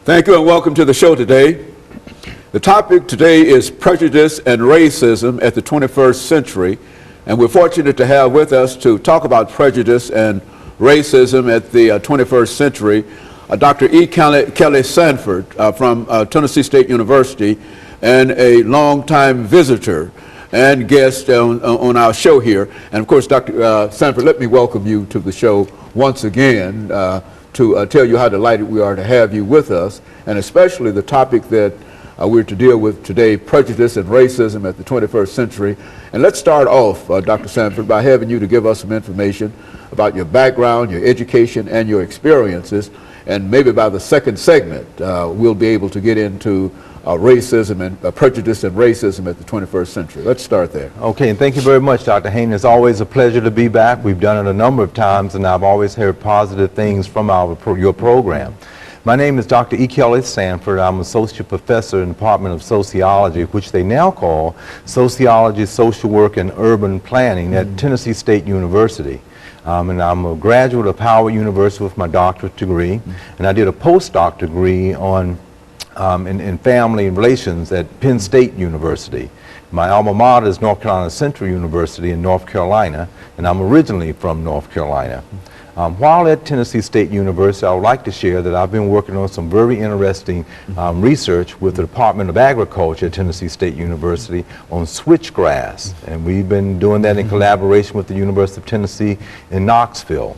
Thank you and welcome to the show today. The topic today is prejudice and racism at the 21st century, and we're fortunate to have with us to talk about prejudice and racism at the 21st century Dr. EKSanford from Tennessee State University, and a longtime visitor and guest on our show here. And of course, Dr. Sanford, let me welcome you to the show once again to tell you how delighted we are to have you with us, and especially the topic that we're to deal with today, prejudice and racism at the 21st century. And let's start off, Dr. Sanford, by having you to give us some information about your background, your education, and your experiences. And maybe by the second segment, we'll be able to get into racism and prejudice and racism at the 21st century. Let's start there. Okay, and thank you very much, Dr. Hayden. It's always a pleasure to be back. We've done it a number of times, and I've always heard positive things from your program. My name is Dr. EKSanford. I'm Associate Professor in the Department of Sociology, which they now call Sociology, Social Work, and Urban Planning at Tennessee State University. And I'm a graduate of Howard University with my doctorate degree, and I did a postdoc degree on in family relations at Penn State University. My alma mater is North Carolina Central University in North Carolina, and I'm originally from North Carolina. While at Tennessee State University, I would like to share that I've been working on some very interesting research with the Department of Agriculture at Tennessee State University on switchgrass, and we've been doing that in collaboration with the University of Tennessee in Knoxville.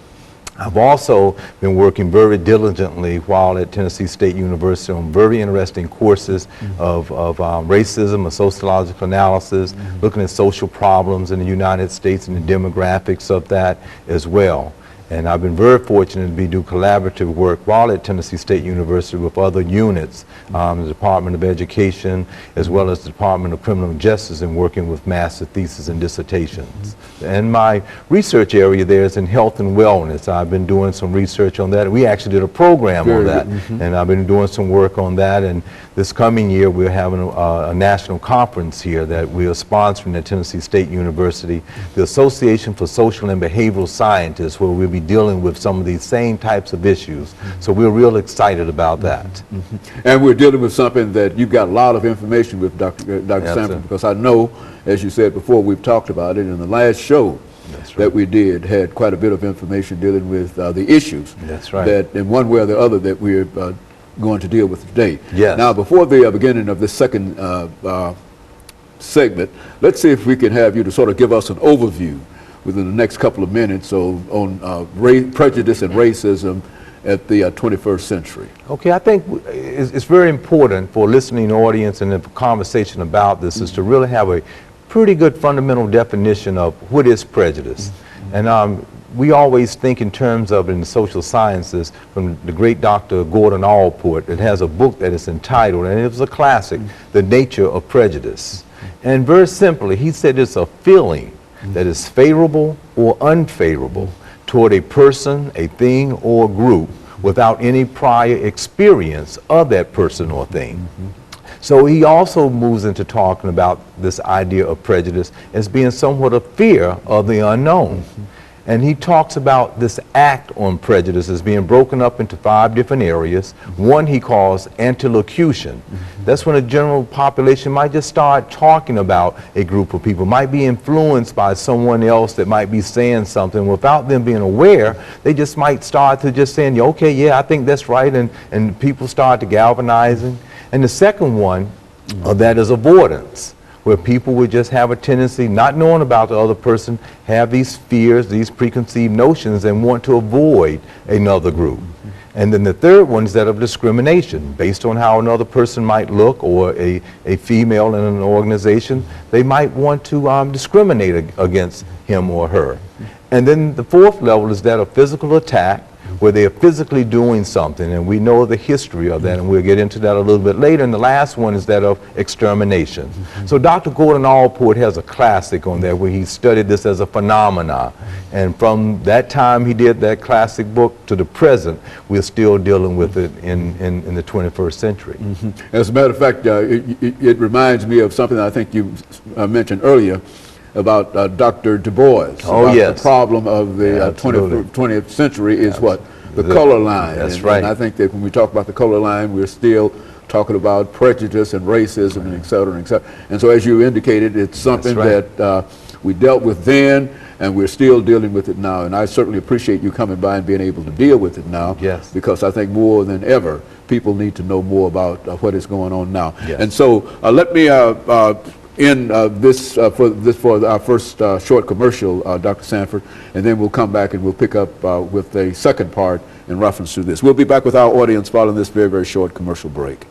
I've also been working very diligently while at Tennessee State University on very interesting courses of racism, of sociological analysis, looking at social problems in the United States and the demographics of that as well. And I've been very fortunate to do collaborative work while at Tennessee State University with other units, the Department of Education, as well as the Department of Criminal Justice, in working with master theses and dissertations. And my research area there is in health and wellness. I've been doing some research on that. We actually did a program on that, and I've been doing some work on that. And this coming year, we're having a national conference here that we are sponsoring at Tennessee State University, the Association for Social and Behavioral Scientists, where we'll be dealing with some of these same types of issues. So we're real excited about that. And we're dealing with something that you've got a lot of information with, Dr. Sanford, because I know, as you said before, we've talked about it, and the last show that we did had quite a bit of information dealing with the issues that in one way or the other that we're going to deal with today. Now, before the beginning of this second segment, let's see if we can have you to sort of give us an overview within the next couple of minutes on prejudice and racism at the 21st century. Okay, I think it's very important for a listening audience and a conversation about this is to really have a pretty good fundamental definition of what is prejudice. And we always think in terms of, in the social sciences, from the great Dr. Gordon Allport, that has a book that is entitled, and it was a classic, The Nature of Prejudice. And very simply, he said it's a feeling that is favorable or unfavorable toward a person, a thing, or a group without any prior experience of that person or thing. So he also moves into talking about this idea of prejudice as being somewhat a fear of the unknown. And he talks about this act on prejudice as being broken up into 5 different areas. One he calls antilocution. That's when a general population might just start talking about a group of people, might be influenced by someone else that might be saying something without them being aware. They just might start to just saying, okay, yeah, I think that's right, and people start to galvanizing. And the second one of that is avoidance, where people would just have a tendency, not knowing about the other person, have these fears, these preconceived notions, and want to avoid another group. And then the third one is that of discrimination, based on how another person might look, or a female in an organization, they might want to discriminate against him or her. And then the fourth level is that of physical attack, where they are physically doing something, and we know the history of that, and we'll get into that a little bit later. And the last one is that of extermination. So Dr. Gordon Allport has a classic on there where he studied this as a phenomena, and from that time he did that classic book to the present, we're still dealing with it in the 21st century. As a matter of fact, it reminds me of something I think you mentioned earlier about Dr. Du Bois. The problem of the 20th century is what? the color line. That's and, right. And I think that when we talk about the color line, we're still talking about prejudice and racism and et cetera, and et cetera. And so as you indicated, it's something That's that we dealt with then, and we're still dealing with it now. And I certainly appreciate you coming by and being able to deal with it now. Yes. Because I think more than ever, people need to know more about what is going on now. Yes. And so let me end this for our first short commercial, Dr. Sanford, and then we'll come back and we'll pick up with a second part in reference to this. We'll be back with our audience following this very, very short commercial break.